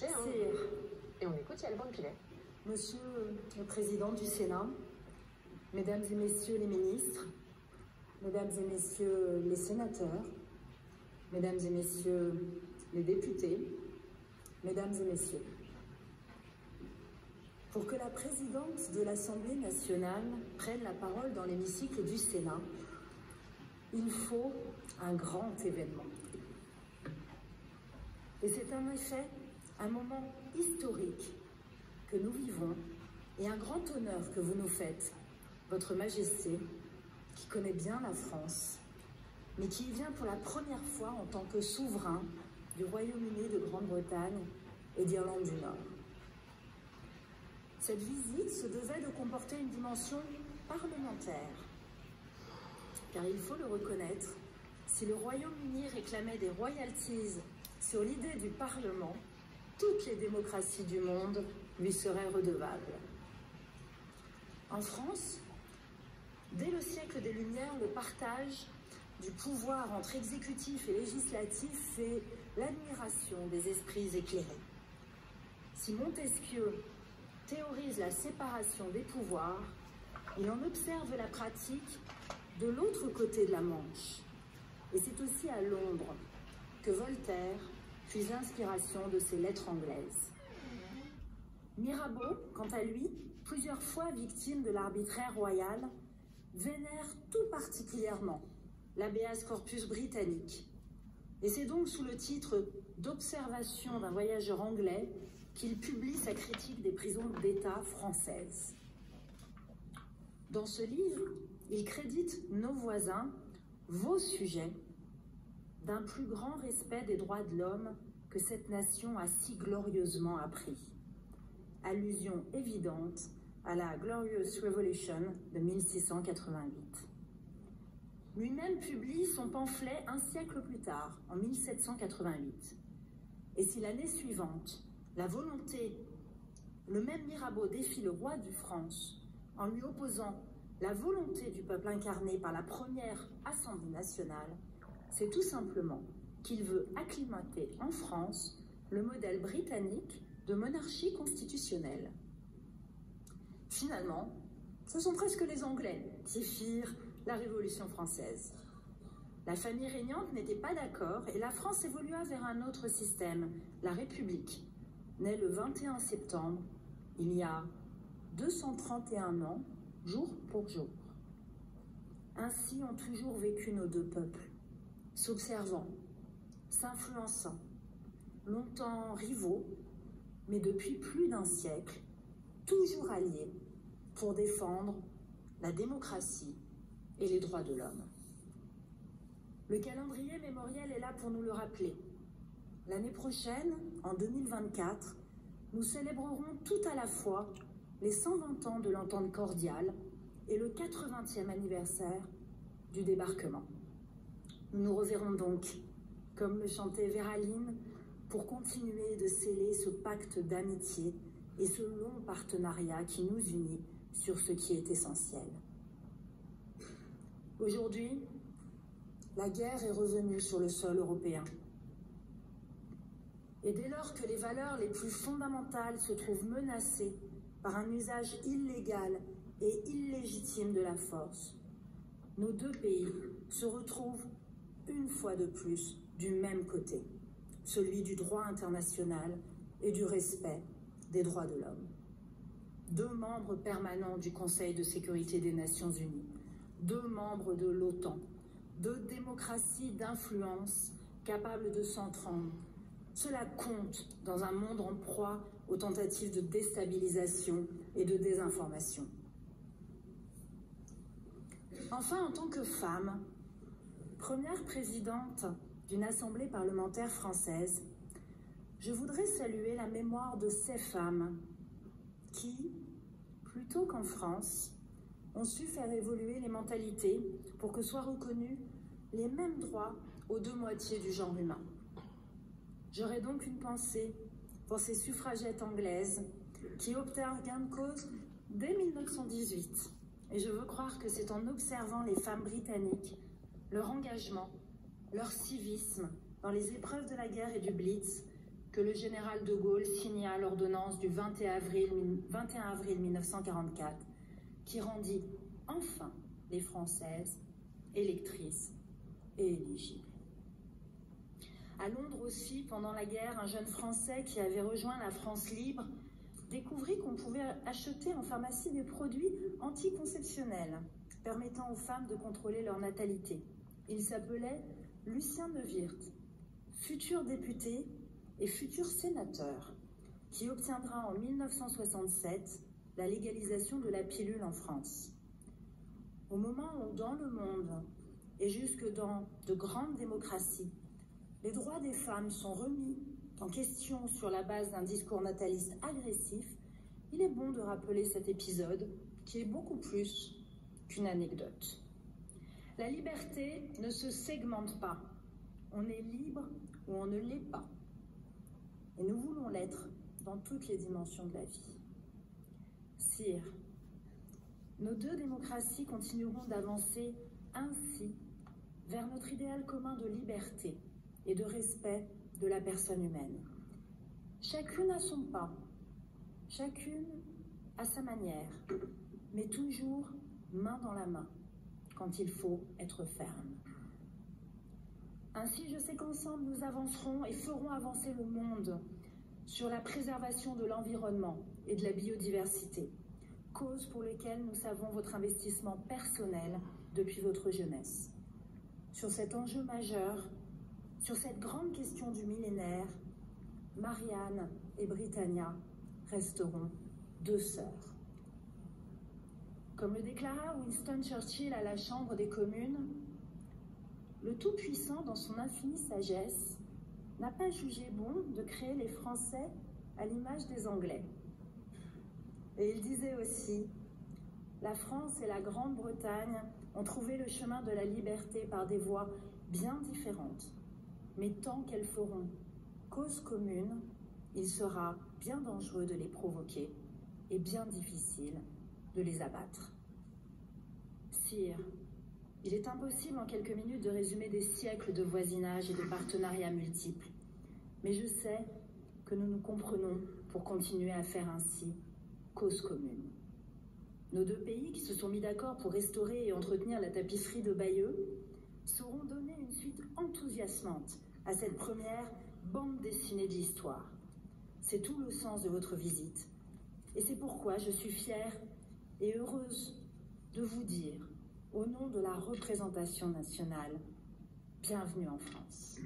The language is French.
marché. Hein. Et on écoute Yael Braun-Pivet. Monsieur le Président du Sénat, Mesdames et Messieurs les ministres, Mesdames et Messieurs les sénateurs, Mesdames et Messieurs les députés, Mesdames et Messieurs, pour que la présidente de l'Assemblée nationale prenne la parole dans l'hémicycle du Sénat, il faut un grand événement. Et c'est en effet un moment historique que nous vivons et un grand honneur que vous nous faites, Votre Majesté, qui connaît bien la France, mais qui y vient pour la première fois en tant que souverain du Royaume-Uni de Grande-Bretagne et d'Irlande du Nord. Cette visite se devait de comporter une dimension parlementaire, car il faut le reconnaître, si le Royaume-Uni réclamait des royalties sur l'idée du Parlement, toutes les démocraties du monde lui seraient redevables. En France, dès le siècle des Lumières, le partage du pouvoir entre exécutif et législatif fait l'admiration des esprits éclairés. Si Montesquieu théorise la séparation des pouvoirs, il en observe la pratique de l'autre côté de la Manche. Et c'est aussi à Londres que Voltaire puise l'inspiration de ses lettres anglaises. Mirabeau, quant à lui, plusieurs fois victime de l'arbitraire royal, vénère tout particulièrement l'habeas corpus britannique. Et c'est donc sous le titre d'Observation d'un voyageur anglais qu'il publie sa critique des prisons d'État françaises. Dans ce livre, il crédite nos voisins, vos sujets, d'un plus grand respect des droits de l'homme que cette nation a si glorieusement appris. Allusion évidente à la Glorious Revolution de 1688. Lui-même publie son pamphlet un siècle plus tard, en 1788. Et si l'année suivante, le même Mirabeau défie le roi de France en lui opposant la volonté du peuple incarnée par la première Assemblée nationale, c'est tout simplement qu'il veut acclimater en France le modèle britannique de monarchie constitutionnelle. Finalement, ce sont presque les Anglais qui firent la Révolution française. La famille régnante n'était pas d'accord et la France évolua vers un autre système, la République, née le 21 septembre, il y a 231 ans, jour pour jour. Ainsi ont toujours vécu nos deux peuples, s'observant, s'influençant, longtemps rivaux, mais depuis plus d'un siècle, toujours alliés pour défendre la démocratie et les droits de l'homme. Le calendrier mémoriel est là pour nous le rappeler. L'année prochaine, en 2024, nous célébrerons tout à la fois les 120 ans de l'entente cordiale et le 80e anniversaire du débarquement. Nous nous reverrons donc, comme le chantait Véraline, pour continuer de sceller ce pacte d'amitié et ce long partenariat qui nous unit sur ce qui est essentiel. Aujourd'hui, la guerre est revenue sur le sol européen. Et dès lors que les valeurs les plus fondamentales se trouvent menacées par un usage illégal et illégitime de la force, nos deux pays se retrouvent une fois de plus du même côté, celui du droit international et du respect des droits de l'homme. Deux membres permanents du Conseil de sécurité des Nations Unies, deux membres de l'OTAN, deux démocraties d'influence capables de s'entendre. Cela compte dans un monde en proie aux tentatives de déstabilisation et de désinformation. Enfin, en tant que femme, première présidente d'une assemblée parlementaire française, je voudrais saluer la mémoire de ces femmes qui, plutôt qu'en France, ont su faire évoluer les mentalités pour que soient reconnus les mêmes droits aux deux moitiés du genre humain. J'aurais donc une pensée pour ces suffragettes anglaises qui obtinrent gain de cause dès 1918. Et je veux croire que c'est en observant les femmes britanniques, leur engagement, leur civisme dans les épreuves de la guerre et du Blitz, que le général de Gaulle signa l'ordonnance du 21 avril 1944, qui rendit enfin les Françaises électrices et éligibles. À Londres aussi, pendant la guerre, un jeune Français qui avait rejoint la France libre découvrit qu'on pouvait acheter en pharmacie des produits anticonceptionnels permettant aux femmes de contrôler leur natalité. Il s'appelait Lucien Neuwirth, futur député et futur sénateur, qui obtiendra en 1967 la légalisation de la pilule en France. Au moment où, dans le monde, et jusque dans de grandes démocraties, les droits des femmes sont remis en question sur la base d'un discours nataliste agressif, il est bon de rappeler cet épisode qui est beaucoup plus qu'une anecdote. La liberté ne se segmente pas. On est libre ou on ne l'est pas. Et nous voulons l'être dans toutes les dimensions de la vie. Sire, nos deux démocraties continueront d'avancer ainsi vers notre idéal commun de liberté et de respect de la personne humaine. Chacune à son pas, chacune à sa manière, mais toujours main dans la main quand il faut être ferme. Ainsi, je sais qu'ensemble nous avancerons et ferons avancer le monde sur la préservation de l'environnement et de la biodiversité, cause pour lesquelles nous savons votre investissement personnel depuis votre jeunesse. Sur cet enjeu majeur, sur cette grande question du millénaire, Marianne et Britannia resteront deux sœurs. Comme le déclara Winston Churchill à la Chambre des communes, le Tout-Puissant, dans son infinie sagesse, n'a pas jugé bon de créer les Français à l'image des Anglais. Et il disait aussi, la France et la Grande-Bretagne ont trouvé le chemin de la liberté par des voies bien différentes. Mais tant qu'elles feront cause commune, il sera bien dangereux de les provoquer et bien difficile de les abattre. Sire, il est impossible en quelques minutes de résumer des siècles de voisinage et de partenariats multiples. Mais je sais que nous nous comprenons pour continuer à faire ainsi cause commune. Nos deux pays qui se sont mis d'accord pour restaurer et entretenir la tapisserie de Bayeux sauront donner une suite enthousiasmante à cette première bande dessinée de l'histoire. C'est tout le sens de votre visite. Et c'est pourquoi je suis fière et heureuse de vous dire, au nom de la représentation nationale, bienvenue en France.